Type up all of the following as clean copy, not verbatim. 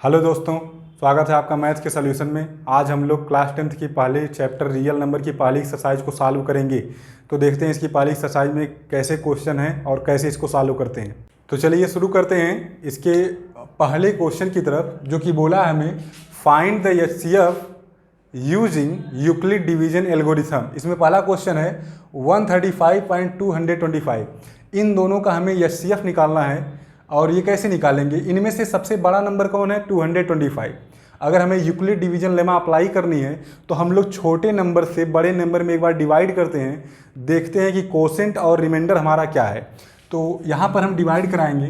Hello दोस्तों, स्वागत है आपका मैथ्स के सॉल्यूशन में। आज हम लोग क्लास 10th की पहले चैप्टर रियल नंबर की पहली एक्सरसाइज को सॉल्व करेंगे। तो देखते हैं इसकी पहली एक्सरसाइज में कैसे क्वेश्चन है और कैसे इसको सॉल्व करते हैं। तो चलिए शुरू करते हैं इसके पहले क्वेश्चन की तरफ, जो कि बोला है हमें find the HCF using Euclid division algorithm. इसमें पहला क्वेश्चन है 135.225। इन दोनों का हमें एचसीएफ निकालना है। और ये कैसे निकालेंगे? इनमें से सबसे बड़ा नंबर कौन है? 225। अगर हमें यूक्लिड डिवीजन लेमा अप्लाई करनी है तो हम लोग छोटे नंबर से बड़े नंबर में एक बार डिवाइड करते हैं, देखते हैं कि कोसेंट और रिमाइंडर हमारा क्या है। तो यहाँ पर हम डिवाइड कराएंगे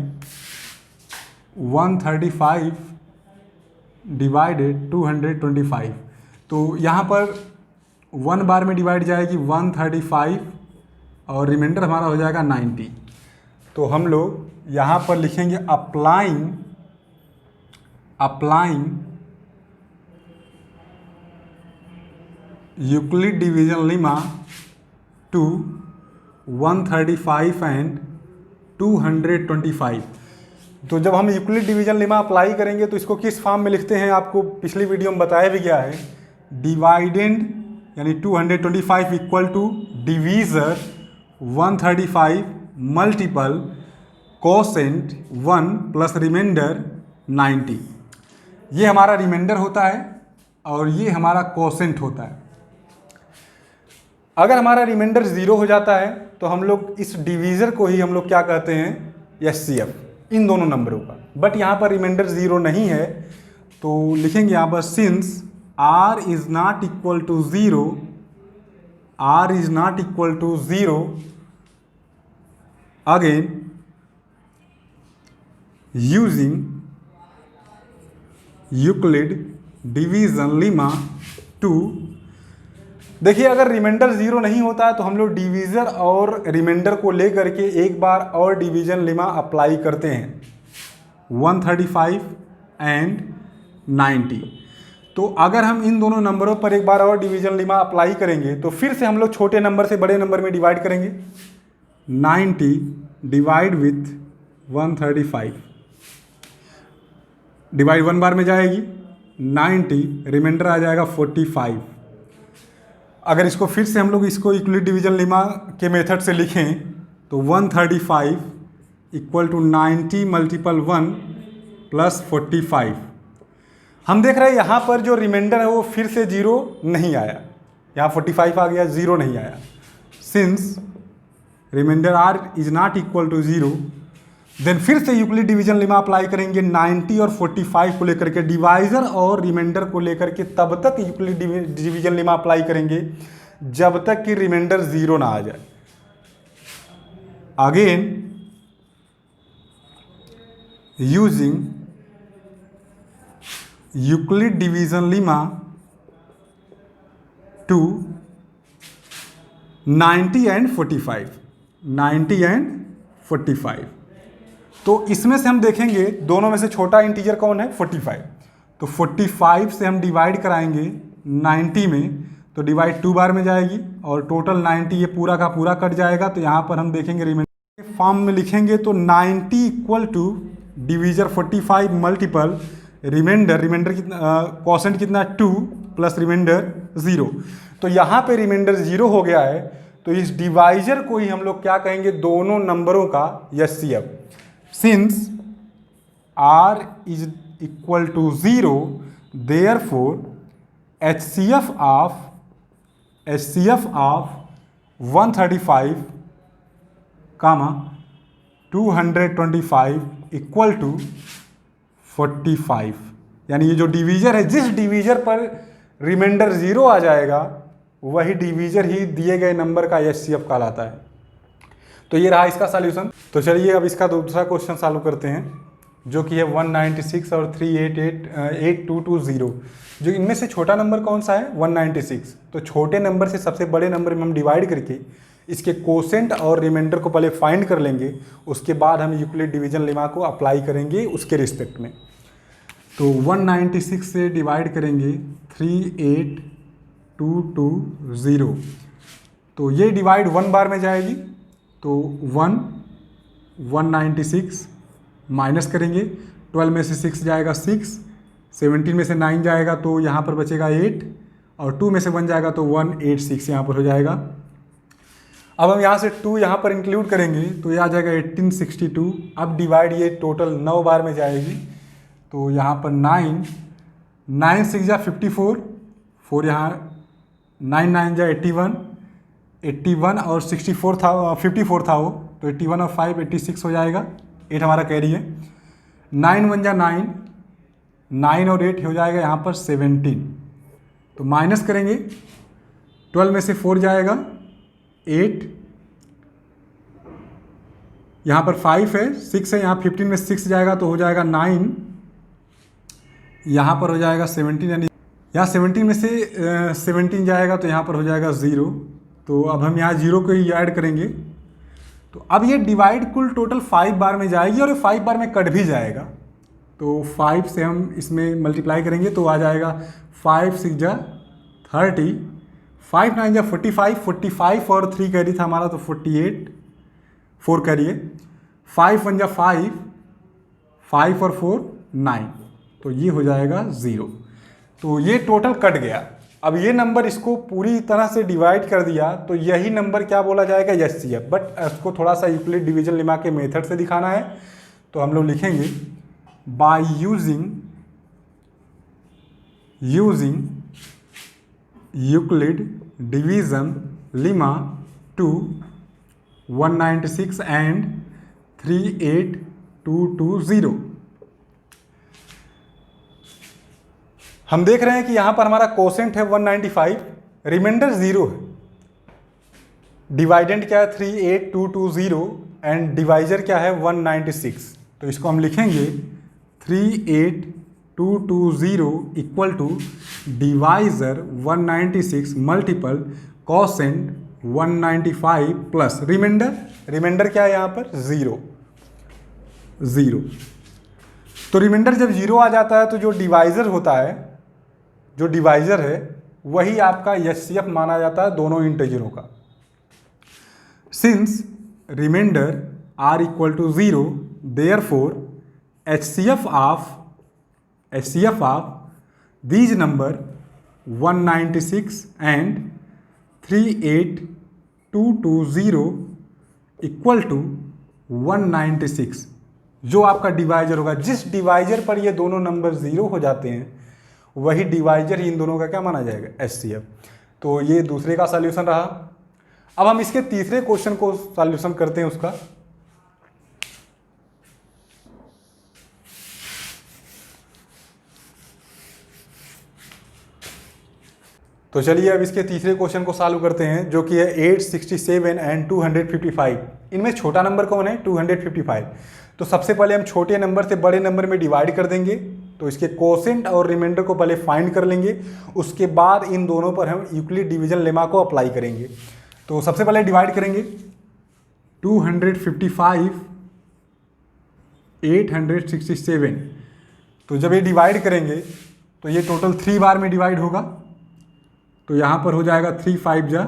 135 डिवाइडेड 225। तो यहाँ पर 1 बार में डिवाइड जाएगी 135 और रिमाइंडर हमारा हो जाएगा 90। तो हम लोग यहाँ पर लिखेंगे applying Euclid division lemma to 135 and 225। तो जब हम यूक्लिड डिवीजन लेमा अप्लाई करेंगे तो इसको किस फॉर्म में लिखते हैं, आपको पिछली वीडियो में बताया भी गया है। डिवाइडेंड यानी 225 equal to divisor 135 multiple quotient 1 plus remainder 90। ये हमारा रिमाइंडर होता है और ये हमारा कोसेंट होता है। अगर हमारा रिमाइंडर 0 हो जाता है तो हम लोग इस डिवीजर को ही हम लोग क्या कहते हैं? एचसीएफ, इन दोनों नंबरों का। बट यहाँ पर रिमाइंडर 0 नहीं है तो लिखेंगे यहाँ पर since r is not equal to 0 again using Euclid division lemma to. देखिए, अगर रिमाइंडर 0 नहीं होता है तो हम लोग डिवीजर और रिमाइंडर को लेकर के एक बार और डिवीजन लेमा अप्लाई करते हैं 135 एंड 90। तो अगर हम इन दोनों नंबरों पर एक बार और डिवीजन लेमा अप्लाई करेंगे तो फिर से हम लोग छोटे नंबर से बड़े नंबर में डिवाइड करेंगे। 90 डिवाइड विथ 135, डिवाइड 1 बार में जाएगी 90, रिमाइंडर आ जाएगा 45। अगर इसको फिर से हम लोग इसको यूक्लिड डिवीजन लेमा के मेथड से लिखें तो 135 इक्वल टू 90 मल्टीपल 1 प्लस 45। हम देख रहे हैं यहाँ पर जो रिमाइंडर है वो फिर से 0 नहीं आया, यहाँ 45 आ गया, 0 नहीं आया। Since remainder r is not equal to 0, then फिर से यूक्लिड डिवीजन लेमा अप्लाई करेंगे 90 और 45 को लेकर के, डिवाइजर और रिमाइंडर को लेकर के। तब तक यूक्लिड डिवीजन लेमा अप्लाई करेंगे जब तक कि रिमाइंडर 0 ना आ जाए। Again using Euclid division lemma to 90 and 45। तो इसमें से हम देखेंगे दोनों में से छोटा इंटीजर कौन है? 45। तो 45 से हम डिवाइड कराएंगे 90 में, तो डिवाइड 2 बार में जाएगी और टोटल 90 ये पूरा का पूरा कट जाएगा। तो यहाँ पर हम देखेंगे रिमाइंडर के फॉर्म में लिखेंगे तो 90 equal to divisor 45 multiple remainder कितना, कोसेंट कितना? 2 प्लस रिमाइंडर 0। तो यहाँ पे रिमाइंडर 0 हो गया है, तो इस डिवाइजर को ही हम लोग क्या कहेंगे? दोनों नंबरों का HCF. Since r is equal to 0, therefore HCF of 135 comma 225 equal to 45। यानी ये जो डिवीजर है, जिस डिवीजर पर रिमाइंडर 0 आ जाएगा वही डिवीजर ही दिए गए नंबर का एचसीएफ कहलाता है। तो ये रहा इसका सॉल्यूशन। तो चलिए अब इसका दूसरा क्वेश्चन सॉल्व करते हैं, जो कि है 196 और 3888220। जो इनमें से छोटा नंबर कौन सा है? 196। तो छोटे नंबर से सबसे बड़े नंबर में हम डिवाइड करके इसके कोसेंट और रिमाइंडर को पहले फाइंड कर लेंगे, उसके बाद हम यूक्लिड डिवीजन लेमा को अप्लाई करेंगे उसके रिस्पेक्ट में। तो 196 से डिवाइड करेंगे 38220। तो ये डिवाइड 1 बार में जाएगी, तो 196 माइनस करेंगे, 12 में से 6 जाएगा 6, 17 में से 9 जाएगा तो यहाँ पर बचेगा 8, और 2 में से 1 जाएगा तो 186 यहाँ पर हो जाएगा। अब हम यहाँ से 2 यहाँ पर इंक्लूड करेंगे तो ये आ जाएगा 1862। अब डिवाइड ये टोटल 9 बार में जाएगी, तो यहाँ पर 9 6 जा 54, 4 यहाँ 9 9 जा 81 और 64 था 54 था वो, तो 81 और 5 86 हो जाएगा। 8 हमारा कैरी है। 9 1 जा 9 और 8 हो जाएगा यहाँ पर 17। तो माइनस करेंगे, 12 में से 4 जाएगा 8, यहाँ पर 5 है, 6 है, यहाँ 15 में 6 जाएगा तो हो जाएगा 9, यहाँ पर हो जाएगा 17, यानी यहाँ 17 में से 17 जाएगा तो यहाँ पर हो जाएगा 0। तो अब हम यहाँ 0 को ही ऐड करेंगे, तो अब ये डिवाइड कुल टोटल 5 बार में जाएगी और 5 बार में कट भी जाएगा। तो 5 से हम इसमें मल्टीप्लाई करेंगे तो आ जाएगा 5 6 जा 30, 5 9 जा 45, 45 और 3 कैरी था हमारा तो 48, 4 कैरी है। 5 1 जा 5, 5 और 4 9, तो ये हो जाएगा 0। तो ये टोटल कट गया। अब ये नंबर इसको पूरी तरह से डिवाइड कर दिया तो यही नंबर क्या बोला जाएगा, एचसीएफ। बट इसको थोड़ा सा यूक्लिड डिवीजन लेमा के मेथड से दिखाना है, तो हम लोग लिखेंगे by using Euclid division lemma to 196 and 38220। हम देख रहे हैं कि यहाँ पर हमारा कोसेंट है 195, रिमाइंडर 0 है, डिवाइडेंट क्या है 38220 एंड डिवाइजर क्या है 196। तो इसको हम लिखेंगे 38220 equal to divisor 196 multiple quotient 195 plus remainder क्या है यहाँ पर 0। तो रिमाइंडर जब 0 आ जाता है तो जो डिवाइजर होता है, जो डिवाइजर है वही आपका एचसीएफ माना जाता है दोनों इंटीजरों का। Since remainder r equal to 0, therefore HCF of these number 196 and 38220 equal to 196। जो आपका डिवाइजर होगा, जिस डिवाइजर पर ये दोनों नंबर 0 हो जाते हैं वही डिवाइजर ही इन दोनों का क्या माना जाएगा, एचसीएफ। तो ये दूसरे का सॉल्यूशन रहा। अब हम इसके तीसरे क्वेश्चन को सॉल्यूशन करते हैं उसका। तो चलिए अब इसके तीसरे क्वेश्चन को सॉल्व करते हैं, जो कि है 867 एंड 255। इनमें छोटा नंबर कौन है, 255। तो सबसे पहले हम छोटे नंबर से बड़े नंबर में डिवाइड कर देंगे, तो इसके कोसेंट और रिमाइंडर को पहले फाइंड कर लेंगे, उसके बाद इन दोनों पर हम यूक्लिड डिवीजन लेमा को अप्लाई करेंगे। तो सबसे पहले डिवाइड करेंगे 255 867। तो जब ये डिवाइड करेंगे तो ये टोटल 3 बार में डिवाइड होगा, तो यहाँ पर हो जाएगा 3 5 जा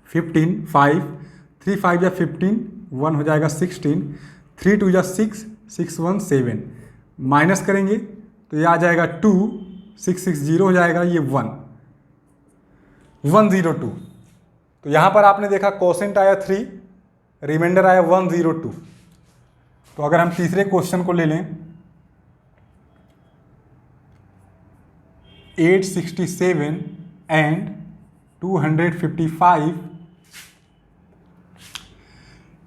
15, 5 3 5 जा 15, 1 हो जाएगा 16, 3 2 जा 6, 6 1 7। माइनस करेंगे तो ये आ जाएगा 2, 660 हो जाएगा, ये 102। तो यहाँ पर आपने देखा कोसेंट आया 3, रिमाइंडर आया 102। तो अगर हम तीसरे क्वेश्चन को ले लें 867 एंड 255,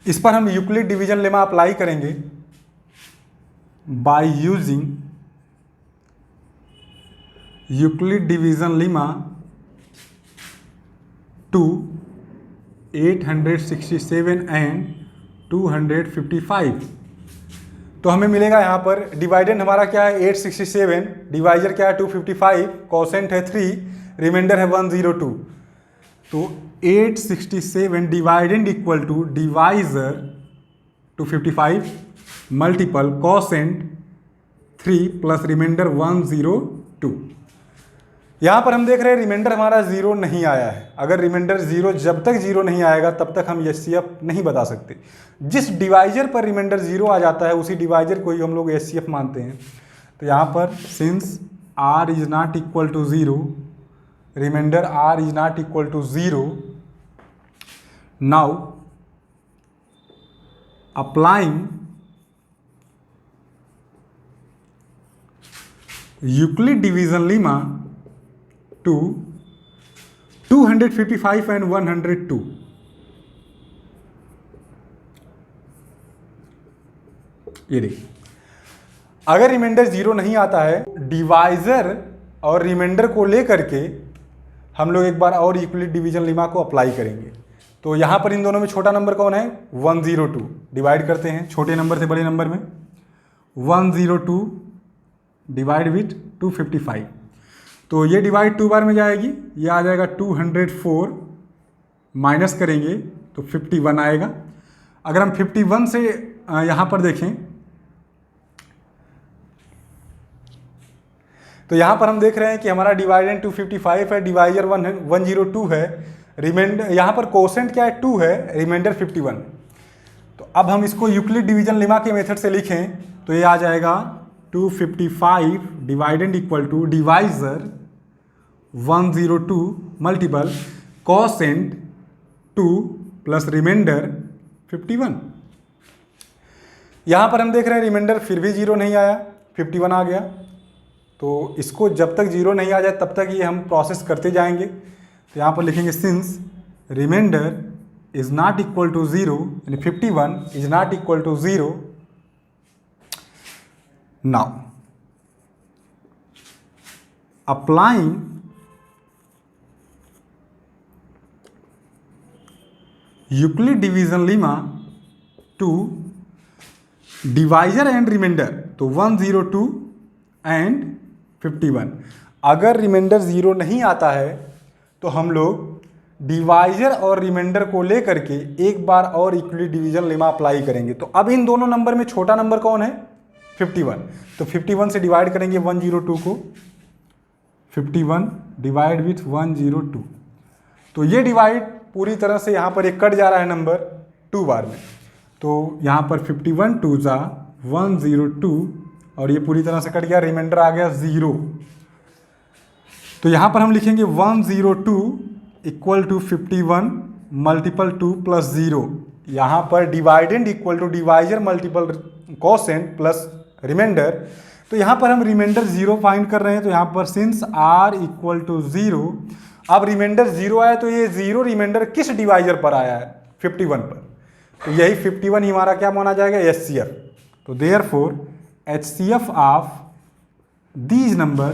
इस पर हम यूक्लिड डिवीजन लेमा अप्लाई करेंगे by using Euclid division lemma to 867 and 255। तो हमें मिलेगा यहाँ पर डिवाइडेंड हमारा क्या है 867, डिवाइजर क्या है 255, कोसेंट है 3, रिमाइंडर है 102। तो 867 dividend equal to divisor 255 multiple quotient 3 plus remainder 102। यहाँ पर हम देख रहे हैं रिमाइंडर हमारा 0 नहीं आया है। अगर रिमाइंडर 0 जब तक 0 नहीं आएगा तब तक हम एचसीएफ नहीं बता सकते। जिस डिवाइजर पर रिमाइंडर 0 आ जाता है उसी डिवाइजर को ही हम लोग एचसीएफ मानते हैं। तो यहाँ पर since r is not equal to 0, remainder r is not equal to 0, now applying Euclid division lemma to 255 and 102. ये देखिए, अगर रिमाइंडर 0 नहीं आता है, डिवाइजर और रिमाइंडर को लेकर के हम लोग एक बार और यूक्लिड डिवीजन लेमा को अप्लाई करेंगे। तो यहाँ पर इन दोनों में छोटा नंबर कौन है? 102। डिवाइड करते हैं छोटे नंबर से बड़े नंबर में। 102 डिवाइड विथ 255, तो ये डिवाइड 2 बार में जाएगी, ये आ जाएगा 204, माइनस करेंगे तो 51 आएगा। अगर हम 51 से यहाँ पर देखें तो यहाँ पर हम देख रहे हैं कि हमारा डिवाइडेंड 255 है, डिवाइजर 102 है, रिमाइंडर यहाँ पर कोसेंट क्या है? 2 है, रिमाइंडर 51। तो अब हम इसको यूक्लिड डिवीजन लेमा के मेथड से लिखें तो ये आ जाएगा 255 dividend equal to divisor 102 multiple quotient 2 plus remainder 51। यहाँ पर हम देख रहे हैं रिमाइंडर फिर भी 0 नहीं आया, 51 आ गया। तो इसको जब तक 0 नहीं आ जाए तब तक ये हम प्रोसेस करते जाएंगे। तो यहाँ पर लिखेंगे since remainder is not equal to 0 यानी 51 is not equal to 0, now applying Euclid division lemma to divisor and remainder, तो 102 and 51। अगर रिमाइंडर 0 नहीं आता है तो हम लोग डिवाइजर और रिमाइंडर को लेकर के एक बार और यूक्लिड डिवीजन लेमा अप्लाई करेंगे। तो अब इन दोनों नंबर में छोटा नंबर कौन है? 51। तो 51 से डिवाइड करेंगे 102 को, 51 डिवाइड विथ 102, तो ये डिवाइड पूरी तरह से यहाँ पर एक कट जा रहा है नंबर 2 बार में। तो यहाँ पर 51 2 जा 102 और ये पूरी तरह से कट गया, रिमाइंडर आ गया 0। तो यहाँ पर हम लिखेंगे 102 इक्वल टू 51 मल्टीपल 2 प्लस 0। यहाँ पर dividend equal to divisor multiple quotient plus remainder. तो यहाँ पर हम रिमाइंडर 0 फाइंड कर रहे हैं। तो यहाँ पर सिंस r इक्वल टू 0, अब रिमाइंडर 0 आया तो ये 0 रिमाइंडर किस डिवाइजर पर आया है? 51 पर। तो यही 51 ही हमारा क्या माना जाएगा? HCF। तो therefore HCF of these number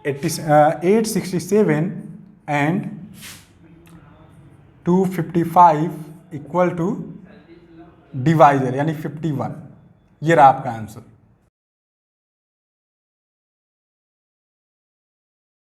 867 and 255 equal to divisor यानी 51। ये रहा आपका आंसर।